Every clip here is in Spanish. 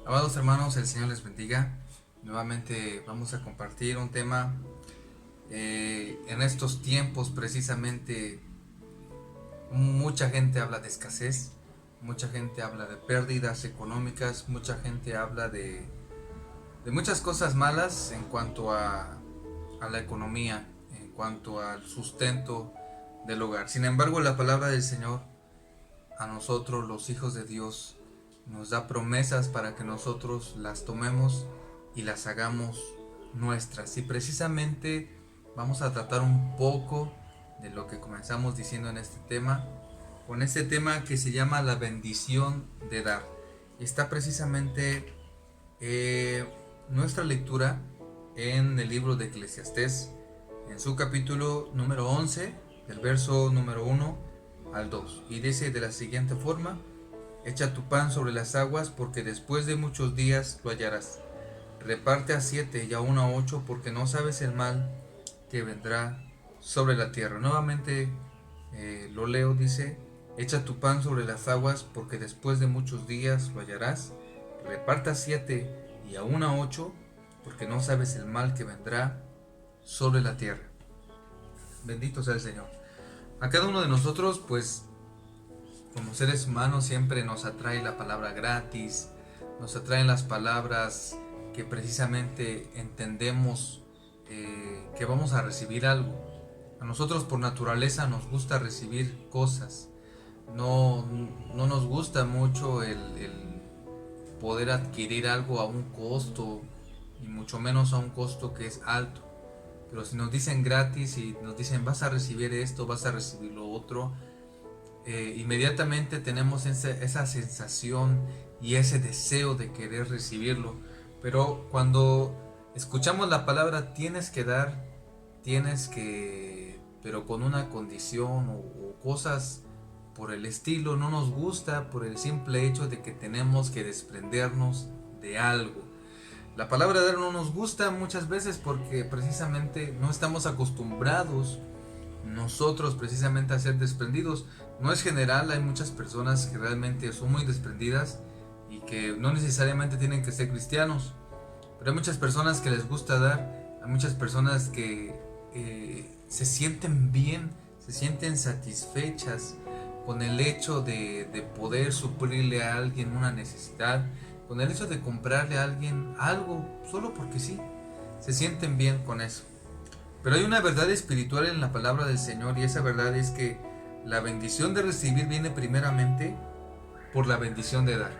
Amados hermanos, el Señor les bendiga. Nuevamente vamos a compartir un tema en estos tiempos precisamente. Mucha gente habla de escasez, mucha gente habla de pérdidas económicas, mucha gente habla de muchas cosas malas en cuanto a la economía, en cuanto al sustento del hogar. Sin embargo, la palabra del Señor a nosotros, los hijos de Dios, nos da promesas para que nosotros las tomemos y las hagamos nuestras. Y precisamente vamos a tratar un poco de lo que comenzamos diciendo en este tema, con este tema que se llama la bendición de dar. Y está precisamente nuestra lectura en el libro de Eclesiastés, en su capítulo número 11, del verso número 1 al 2. Y dice de la siguiente forma: echa tu pan sobre las aguas, porque después de muchos días lo hallarás. Reparte a 7 y aún a 8, porque no sabes el mal que vendrá sobre la tierra. Nuevamente lo leo, dice: echa tu pan sobre las aguas, porque después de muchos días lo hallarás. Reparte a 7 y aún a 8, porque no sabes el mal que vendrá sobre la tierra. Bendito sea el Señor. A cada uno de nosotros, pues, como seres humanos, siempre nos atrae la palabra gratis, nos atraen las palabras que precisamente entendemos que vamos a recibir algo. A nosotros por naturaleza nos gusta recibir cosas. No nos gusta mucho el poder adquirir algo a un costo, y mucho menos a un costo que es alto. Pero si nos dicen gratis y nos dicen vas a recibir esto, vas a recibir lo otro, inmediatamente tenemos esa sensación y ese deseo de querer recibirlo. Pero cuando escuchamos la palabra tienes que dar, tienes que, pero con una condición o cosas por el estilo, no nos gusta por el simple hecho de que tenemos que desprendernos de algo. La palabra dar no nos gusta muchas veces porque precisamente no estamos acostumbrados nosotros precisamente a ser desprendidos. No es general, hay muchas personas que realmente son muy desprendidas y que no necesariamente tienen que ser cristianos, pero hay muchas personas que les gusta dar, hay muchas personas que se sienten bien, se sienten satisfechas con el hecho de poder suplirle a alguien una necesidad, con el hecho de comprarle a alguien algo solo porque sí, se sienten bien con eso. Pero hay una verdad espiritual en la palabra del Señor, y esa verdad es que la bendición de recibir viene primeramente por la bendición de dar.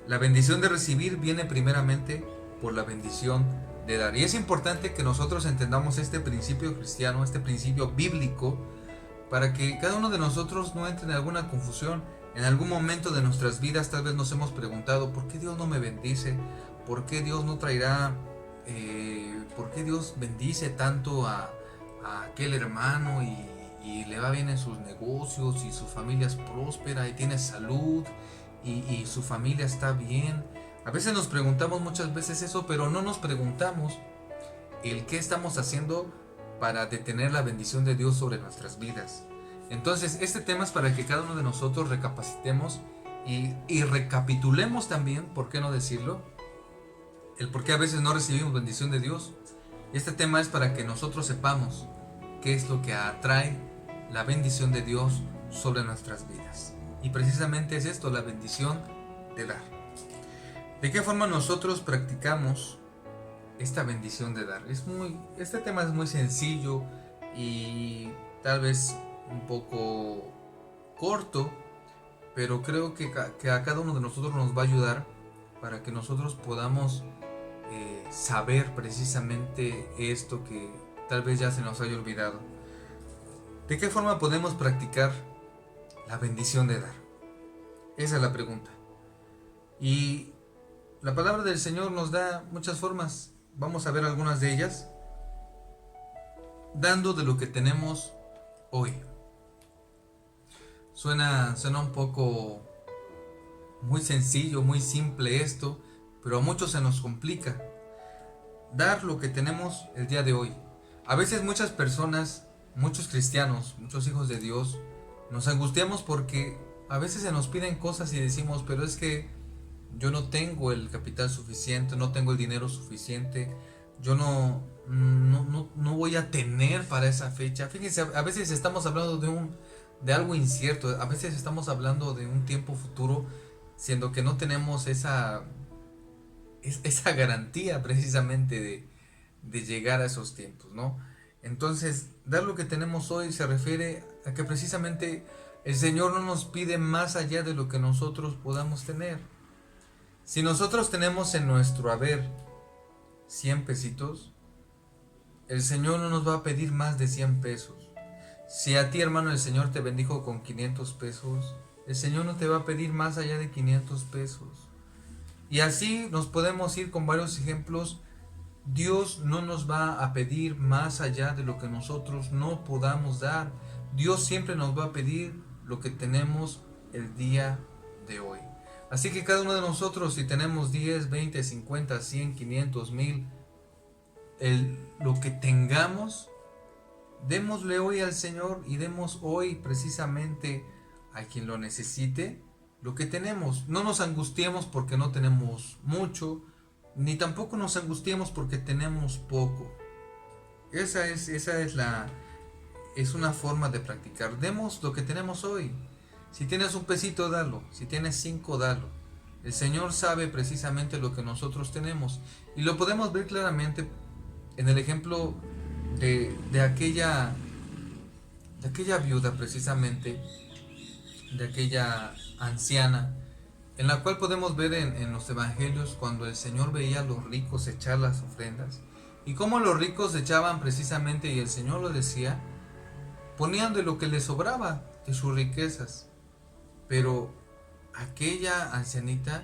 La bendición de recibir viene primeramente por la bendición de dar. Y es importante que nosotros entendamos este principio cristiano, este principio bíblico, para que cada uno de nosotros no entre en alguna confusión. En algún momento de nuestras vidas tal vez nos hemos preguntado: ¿por qué Dios no me bendice? ¿Por qué Dios no traerá? ¿Por qué Dios bendice tanto a aquel hermano y le va bien en sus negocios y su familia es próspera y tiene salud y su familia está bien? A veces nos preguntamos muchas veces eso, pero no nos preguntamos el qué estamos haciendo para detener la bendición de Dios sobre nuestras vidas. Entonces, este tema es para que cada uno de nosotros recapacitemos y recapitulemos también, ¿por qué no decirlo?, el por qué a veces no recibimos bendición de Dios. Este tema es para que nosotros sepamos qué es lo que atrae la bendición de Dios sobre nuestras vidas. Y precisamente es esto, la bendición de dar. ¿De qué forma nosotros practicamos esta bendición de dar? Este tema es muy sencillo y tal vez un poco corto, pero creo que a cada uno de nosotros nos va a ayudar para que nosotros podamos saber precisamente esto que tal vez ya se nos haya olvidado. ¿De qué forma podemos practicar la bendición de dar? Esa es la pregunta. Y la palabra del Señor nos da muchas formas. Vamos a ver algunas de ellas. Dando de lo que tenemos hoy. Suena un poco muy sencillo, muy simple esto, pero a muchos se nos complica. Dar lo que tenemos el día de hoy. A veces muchas personas, muchos cristianos, muchos hijos de Dios, nos angustiamos porque a veces se nos piden cosas y decimos: pero es que yo no tengo el capital suficiente, no tengo el dinero suficiente, yo no voy a tener para esa fecha. Fíjense, a veces estamos hablando de algo incierto, a veces estamos hablando de un tiempo futuro, siendo que no tenemos esa garantía precisamente de llegar a esos tiempos, ¿no? Entonces, dar lo que tenemos hoy se refiere a que precisamente el Señor no nos pide más allá de lo que nosotros podamos tener. Si nosotros tenemos en nuestro haber 100 pesitos, el Señor no nos va a pedir más de 100 pesos. Si a ti, hermano, el Señor te bendijo con 500 pesos, el Señor no te va a pedir más allá de 500 pesos. Y así nos podemos ir con varios ejemplos. Dios no nos va a pedir más allá de lo que nosotros no podamos dar. Dios siempre nos va a pedir lo que tenemos el día de hoy. Así que cada uno de nosotros, si tenemos 10, 20, 50, 100, 500, 1000, lo que tengamos, démosle hoy al Señor y demos hoy precisamente a quien lo necesite lo que tenemos. No nos angustiemos porque no tenemos mucho, ni tampoco nos angustiemos porque tenemos poco. Esa es una forma de practicar. Demos lo que tenemos hoy. Si tienes un pesito, dalo. Si tienes 5, dalo. El Señor sabe precisamente lo que nosotros tenemos. Y lo podemos ver claramente en el ejemplo de aquella viuda, precisamente, de aquella anciana, en la cual podemos ver en los evangelios cuando el Señor veía a los ricos echar las ofrendas, y cómo los ricos echaban precisamente, y el Señor lo decía, ponían de lo que les sobraba, de sus riquezas. Pero aquella ancianita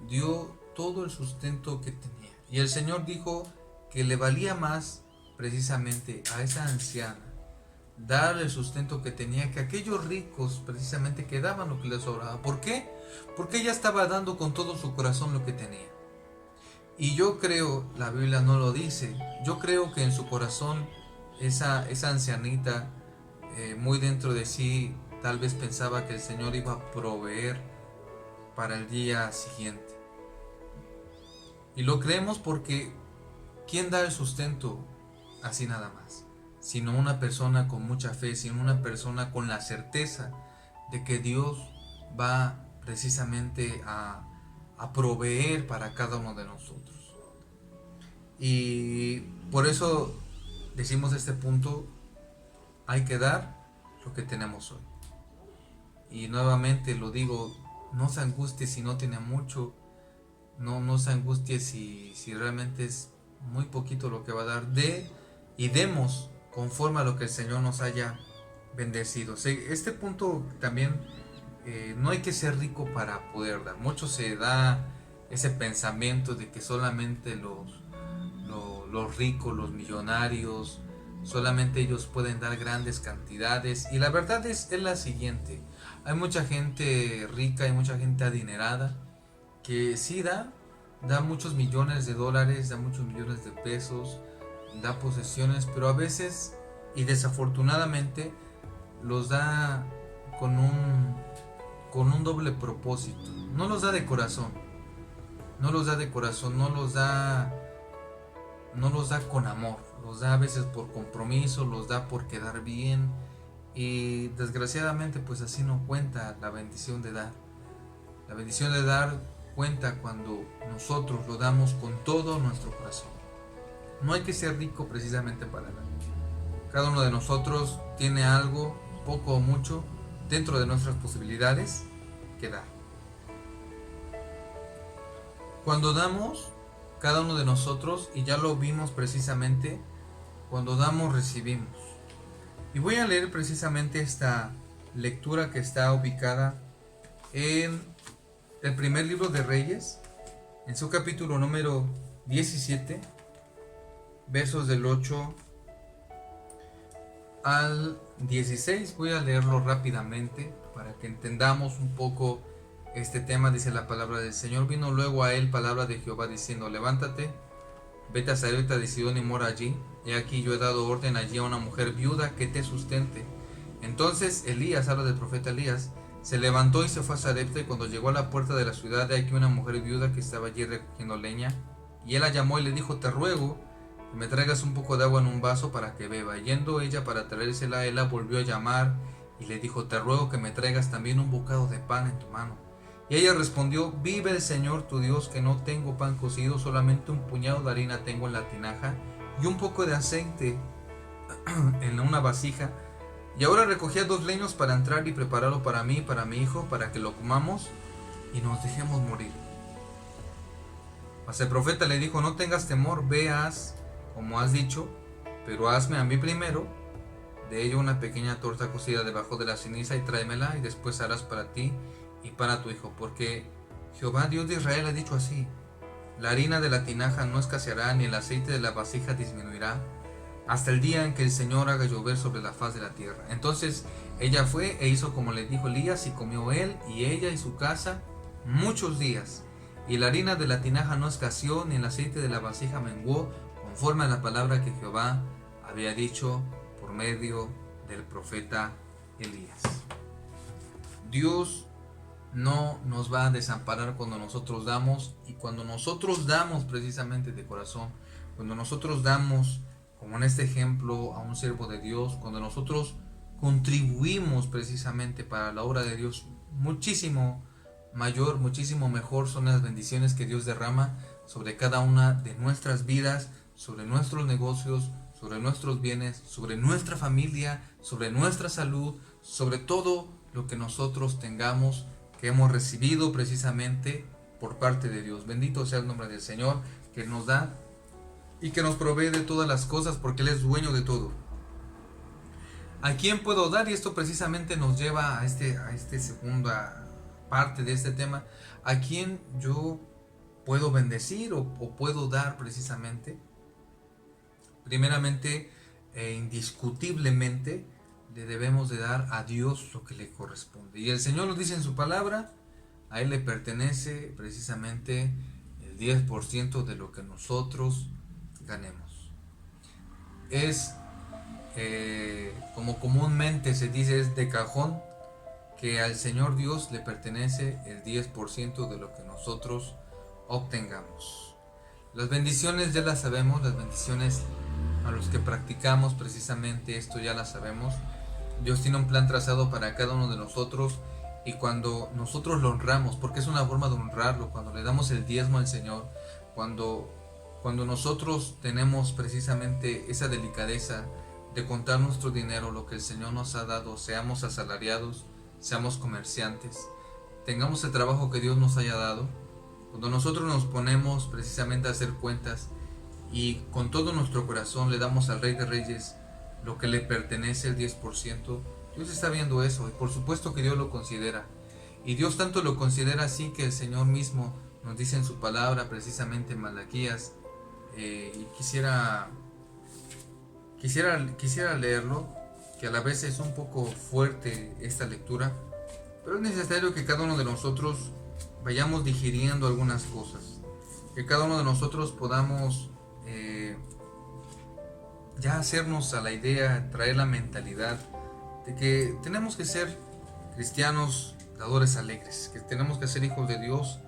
dio todo el sustento que tenía. Y el Señor dijo que le valía más precisamente a esa anciana dar el sustento que tenía que aquellos ricos precisamente que daban lo que les sobraba. ¿Por qué? Porque ella estaba dando con todo su corazón lo que tenía. Y yo creo, la Biblia no lo dice, yo creo que en su corazón esa ancianita, muy dentro de sí, tal vez pensaba que el Señor iba a proveer para el día siguiente. Y lo creemos porque ¿quién da el sustento así nada más? Sino una persona con mucha fe, sino una persona con la certeza de que Dios va precisamente a proveer para cada uno de nosotros. Y por eso decimos este punto, hay que dar lo que tenemos hoy. Y nuevamente lo digo, no se angustie si no tiene mucho, no se angustie si realmente es muy poquito lo que va a dar. Y demos conforme a lo que el Señor nos haya bendecido. Este punto también, no hay que ser rico para poder dar. Mucho se da ese pensamiento de que solamente los ricos, los millonarios, solamente ellos pueden dar grandes cantidades. Y la verdad es la siguiente: hay mucha gente rica, hay mucha gente adinerada que sí da muchos millones de dólares, da muchos millones de pesos, da posesiones, pero a veces, y desafortunadamente, los da con un doble propósito. No los da de corazón, no los da con amor, los da a veces por compromiso, los da por quedar bien, y desgraciadamente pues así no cuenta la bendición de dar. La bendición de dar cuenta cuando nosotros lo damos con todo nuestro corazón. No hay que ser rico precisamente para dar. Cada uno de nosotros tiene algo, poco o mucho, dentro de nuestras posibilidades que dar. Cuando damos, cada uno de nosotros, y ya lo vimos precisamente, cuando damos recibimos. Y voy a leer precisamente esta lectura que está ubicada en el primer libro de Reyes, en su capítulo número 17, versos del 8 al 16. Voy a leerlo rápidamente para que entendamos un poco este tema. Dice la palabra del Señor: vino luego a él palabra de Jehová diciendo: levántate, vete a Sarepta de Sidón y mora allí. He aquí yo he dado orden allí a una mujer viuda que te sustente. Entonces Elías, habla del profeta Elías, Se levantó y se fue a Sarepta, y cuando llegó a la puerta de la ciudad, hay aquí una mujer viuda que estaba allí recogiendo leña. Y él la llamó y le dijo: te ruego que me traigas un poco de agua en un vaso para que beba. Yendo ella para traérsela, él la volvió a llamar y le dijo: te ruego que me traigas también un bocado de pan en tu mano. Y ella respondió: vive el Señor tu Dios, que no tengo pan cocido, solamente un puñado de harina tengo en la tinaja y un poco de aceite en una vasija. Y ahora recogía 2 leños para entrar y prepararlo para mí y para mi hijo, para que lo comamos y nos dejemos morir. Mas el profeta le dijo: no tengas temor, ve, haz como has dicho, pero hazme a mí primero de ello una pequeña torta cocida debajo de la ceniza y tráemela, y después harás para ti y para tu hijo, porque Jehová Dios de Israel ha dicho así: la harina de la tinaja no escaseará, ni el aceite de la vasija disminuirá, hasta el día en que el Señor haga llover sobre la faz de la tierra. Entonces ella fue e hizo como le dijo Elías, y comió él y ella y su casa muchos días. Y la harina de la tinaja no escaseó, ni el aceite de la vasija menguó, conforme a la palabra que Jehová había dicho por medio del profeta Elías. Dios no nos va a desamparar cuando nosotros damos, y cuando nosotros damos precisamente de corazón, cuando nosotros damos, como en este ejemplo, a un siervo de Dios, cuando nosotros contribuimos precisamente para la obra de Dios, muchísimo mayor, muchísimo mejor son las bendiciones que Dios derrama sobre cada una de nuestras vidas, sobre nuestros negocios, sobre nuestros bienes, sobre nuestra familia, sobre nuestra salud, sobre todo lo que nosotros tengamos, que hemos recibido precisamente por parte de Dios. Bendito sea el nombre del Señor, que nos da y que nos provee de todas las cosas, porque Él es dueño de todo. ¿A quién puedo dar? Y esto precisamente nos lleva a este segunda parte de este tema. ¿A quién yo puedo bendecir o puedo dar precisamente? Primeramente, indiscutiblemente, le debemos de dar a Dios lo que le corresponde. Y el Señor nos dice en su palabra: a Él le pertenece precisamente el 10% de lo que nosotros ganemos. Es como comúnmente se dice, es de cajón que al Señor Dios le pertenece el 10% de lo que nosotros obtengamos. Las bendiciones ya las sabemos, las bendiciones a los que practicamos precisamente esto ya las sabemos. Dios tiene un plan trazado para cada uno de nosotros, y cuando nosotros lo honramos, porque es una forma de honrarlo, cuando le damos el diezmo al Señor, cuando nosotros tenemos precisamente esa delicadeza de contar nuestro dinero, lo que el Señor nos ha dado, seamos asalariados, seamos comerciantes, tengamos el trabajo que Dios nos haya dado, cuando nosotros nos ponemos precisamente a hacer cuentas y con todo nuestro corazón le damos al Rey de Reyes lo que le pertenece, el 10%, Dios está viendo eso, y por supuesto que Dios lo considera. Y Dios tanto lo considera así que el Señor mismo nos dice en su palabra, precisamente en Malaquías, y quisiera leerlo, que a la vez es un poco fuerte esta lectura, pero es necesario que cada uno de nosotros vayamos digiriendo algunas cosas, que cada uno de nosotros podamos ya hacernos a la idea, traer la mentalidad de que tenemos que ser cristianos dadores alegres, que tenemos que ser hijos de Dios,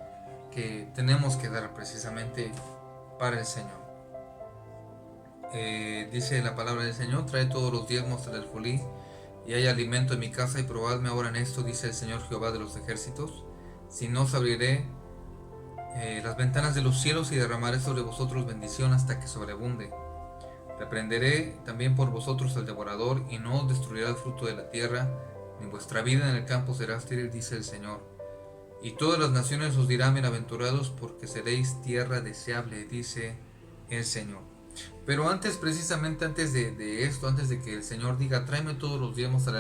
que tenemos que dar precisamente para el Señor. Dice la palabra del Señor: trae todos los diezmos al alfolí, y hay alimento en mi casa, y probadme ahora en esto, dice el Señor Jehová de los ejércitos, si no os abriré las ventanas de los cielos y derramaré sobre vosotros bendición hasta que sobreabunde. Reprenderé también por vosotros al devorador, y no os destruirá el fruto de la tierra, ni vuestra vida en el campo será estéril, dice el Señor. Y todas las naciones os dirán: bienaventurados, porque seréis tierra deseable, dice el Señor. Pero antes, precisamente antes de esto, antes de que el Señor diga: tráeme todos los diezmos al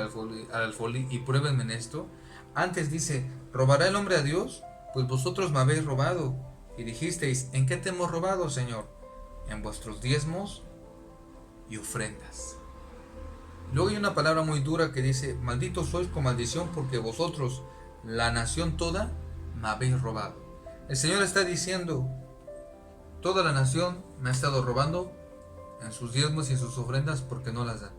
alfolí y pruébenme en esto, antes dice: ¿robará el hombre a Dios? Pues vosotros me habéis robado. Y dijisteis: ¿en qué te hemos robado, Señor? En vuestros diezmos y ofrendas. Luego hay una palabra muy dura que dice: malditos sois con maldición, porque vosotros, la nación toda, me habéis robado. El Señor está diciendo: toda la nación me ha estado robando en sus diezmos y en sus ofrendas porque no las dan.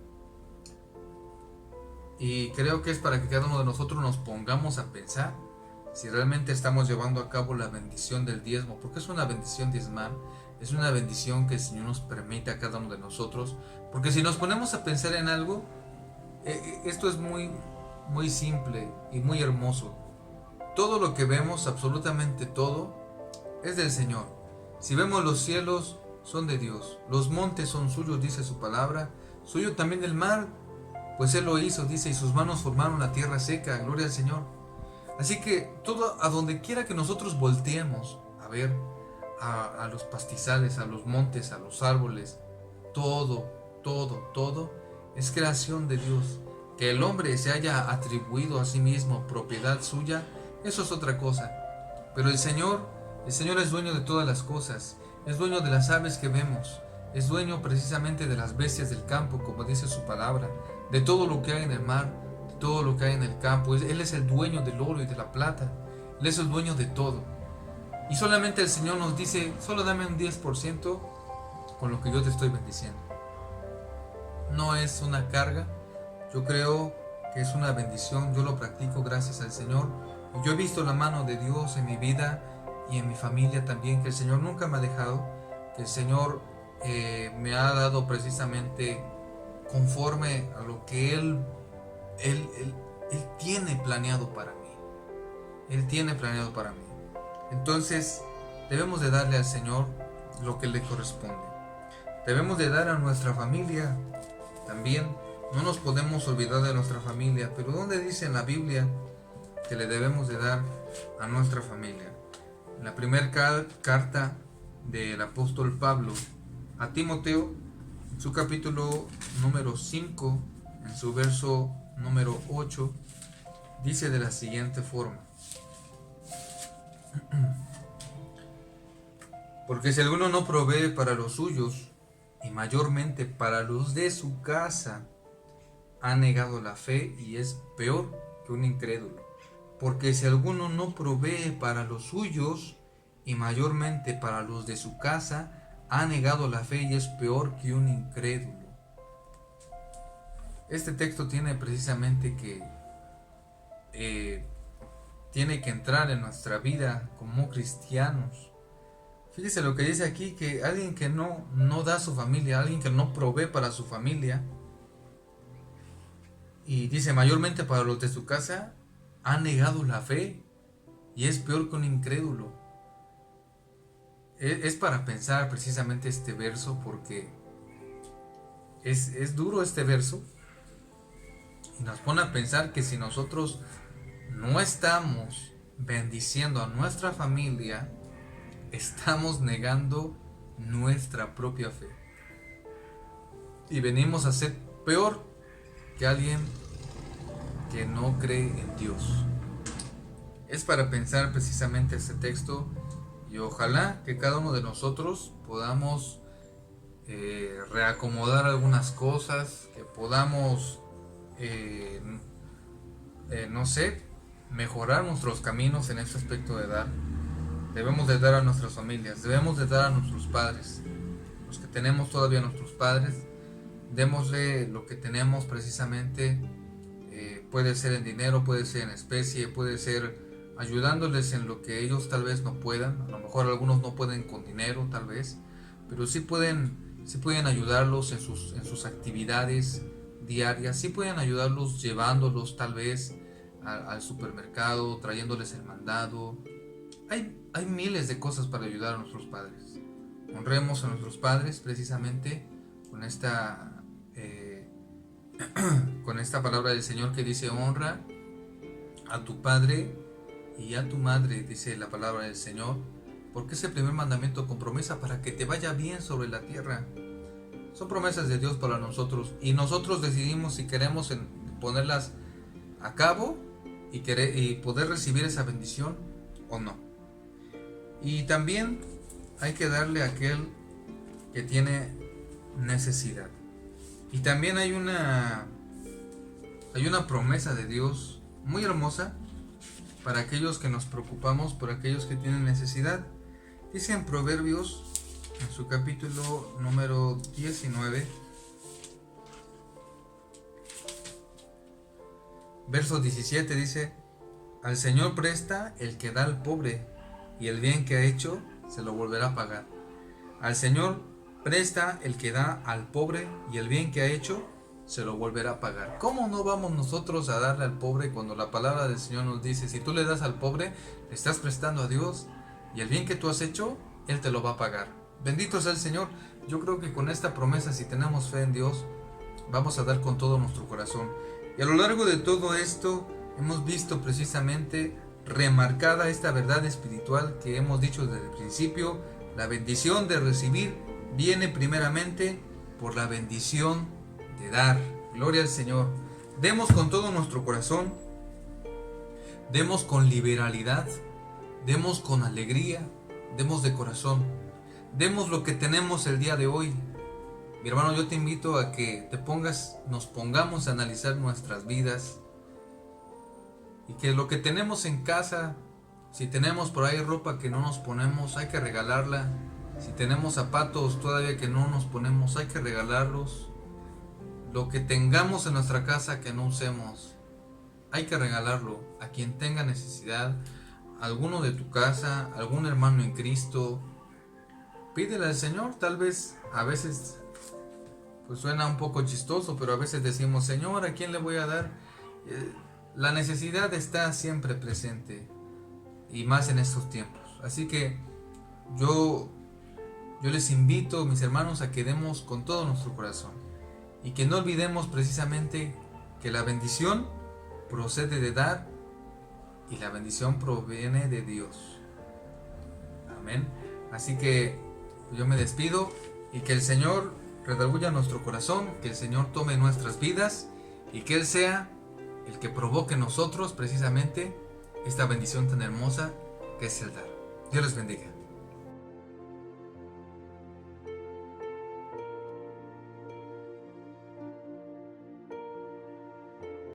Y creo que es para que cada uno de nosotros nos pongamos a pensar si realmente estamos llevando a cabo la bendición del diezmo, porque es una bendición diezmar, es una bendición que el Señor nos permite a cada uno de nosotros, porque si nos ponemos a pensar en algo, esto es muy simple y muy hermoso. Todo lo que vemos, absolutamente todo, es del Señor. Si vemos los cielos, son de Dios. Los montes son suyos, dice su palabra. Suyo también el mar, pues Él lo hizo, dice, y sus manos formaron la tierra seca. Gloria al Señor. Así que todo, a donde quiera que nosotros volteemos a ver, a los pastizales, a los montes, a los árboles, todo es creación de Dios. Que el hombre se haya atribuido a sí mismo propiedad suya, eso es otra cosa. Pero el Señor es dueño de todas las cosas, es dueño de las aves que vemos, es dueño precisamente de las bestias del campo, como dice su palabra, de todo lo que hay en el mar, de todo lo que hay en el campo. Él es el dueño del oro y de la plata, Él es el dueño de todo. Y solamente el Señor nos dice, solo dame un 10% con lo que yo te estoy bendiciendo. No es una carga, yo creo que es una bendición, yo lo practico gracias al Señor. Y yo he visto la mano de Dios en mi vida y en mi familia también, que el Señor nunca me ha dejado, que el Señor me ha dado precisamente conforme a lo que Él tiene planeado para mí. Él tiene planeado para mí. Entonces, debemos de darle al Señor lo que le corresponde. Debemos de dar a nuestra familia también. No nos podemos olvidar de nuestra familia, pero ¿dónde dice en la Biblia que le debemos de dar a nuestra familia? En la primera carta del apóstol Pablo a Timoteo, en su capítulo número 5, en su verso número 8, dice de la siguiente forma: porque si alguno no provee para los suyos, y mayormente para los de su casa, ha negado la fe y es peor que un incrédulo. Porque si alguno no provee para los suyos, y mayormente para los de su casa, ha negado la fe y es peor que un incrédulo. Este texto tiene precisamente que tiene que entrar en nuestra vida como cristianos. Fíjese lo que dice aquí, que alguien que no da a su familia, alguien que no provee para su familia, y dice mayormente para los de su casa, ha negado la fe y es peor que un incrédulo. Es para pensar precisamente este verso, porque es duro este verso, y nos pone a pensar que si nosotros no estamos bendiciendo a nuestra familia, estamos negando nuestra propia fe y venimos a ser peor que alguien que no cree en Dios. Es para pensar precisamente este texto, y ojalá que cada uno de nosotros podamos reacomodar algunas cosas, que podamos no sé, mejorar nuestros caminos en este aspecto de dar. Debemos de dar a nuestras familias, debemos de dar a nuestros padres, los que tenemos todavía nuestros padres, démosle lo que tenemos precisamente. Puede ser en dinero, puede ser en especie, puede ser ayudándoles en lo que ellos tal vez no puedan. A lo mejor algunos no pueden con dinero tal vez, pero sí pueden ayudarlos en sus actividades diarias, sí pueden ayudarlos llevándolos tal vez al supermercado, trayéndoles el mandado. Hay miles de cosas para ayudar a nuestros padres. Honremos a nuestros padres precisamente con esta palabra del Señor que dice: honra a tu padre y a tu madre, dice la palabra del Señor, porque es el primer mandamiento con promesa para que te vaya bien sobre la tierra. Son promesas de Dios para nosotros, y nosotros decidimos si queremos ponerlas a cabo y poder recibir esa bendición o no. Y también hay que darle a aquel que tiene necesidad. Y también hay una promesa de Dios muy hermosa para aquellos que nos preocupamos por aquellos que tienen necesidad. Dice en Proverbios, en su capítulo número 19, Verso 17 dice: al Señor presta el que da al pobre, y el bien que ha hecho se lo volverá a pagar. Al Señor presta el que da al pobre, y el bien que ha hecho se lo volverá a pagar. ¿Cómo no vamos nosotros a darle al pobre cuando la palabra del Señor nos dice: si tú le das al pobre, le estás prestando a Dios, y el bien que tú has hecho, Él te lo va a pagar? Bendito sea el Señor. Yo creo que con esta promesa, si tenemos fe en Dios, vamos a dar con todo nuestro corazón. Y a lo largo de todo esto hemos visto precisamente remarcada esta verdad espiritual que hemos dicho desde el principio. La bendición de recibir viene primeramente por la bendición de dar. Gloria al Señor. Demos con todo nuestro corazón, demos con liberalidad, demos con alegría, demos de corazón, demos lo que tenemos el día de hoy. Mi hermano, yo te invito a que nos pongamos a analizar nuestras vidas, y que lo que tenemos en casa, si tenemos por ahí ropa que no nos ponemos, hay que regalarla. Si tenemos zapatos todavía que no nos ponemos, hay que regalarlos. Lo que tengamos en nuestra casa que no usemos, hay que regalarlo a quien tenga necesidad. Alguno de tu casa, algún hermano en Cristo, pídele al Señor. Tal vez a veces pues suena un poco chistoso, pero a veces decimos: Señor, ¿a quién le voy a dar? La necesidad está siempre presente, y más en estos tiempos. Así que yo les invito, mis hermanos, a que demos con todo nuestro corazón, y que no olvidemos precisamente que la bendición procede de dar, y la bendición proviene de Dios. Amén. Así que yo me despido, y que el Señor redarguya nuestro corazón, que el Señor tome nuestras vidas, y que Él sea el que provoque en nosotros precisamente esta bendición tan hermosa que es el dar. Dios les bendiga.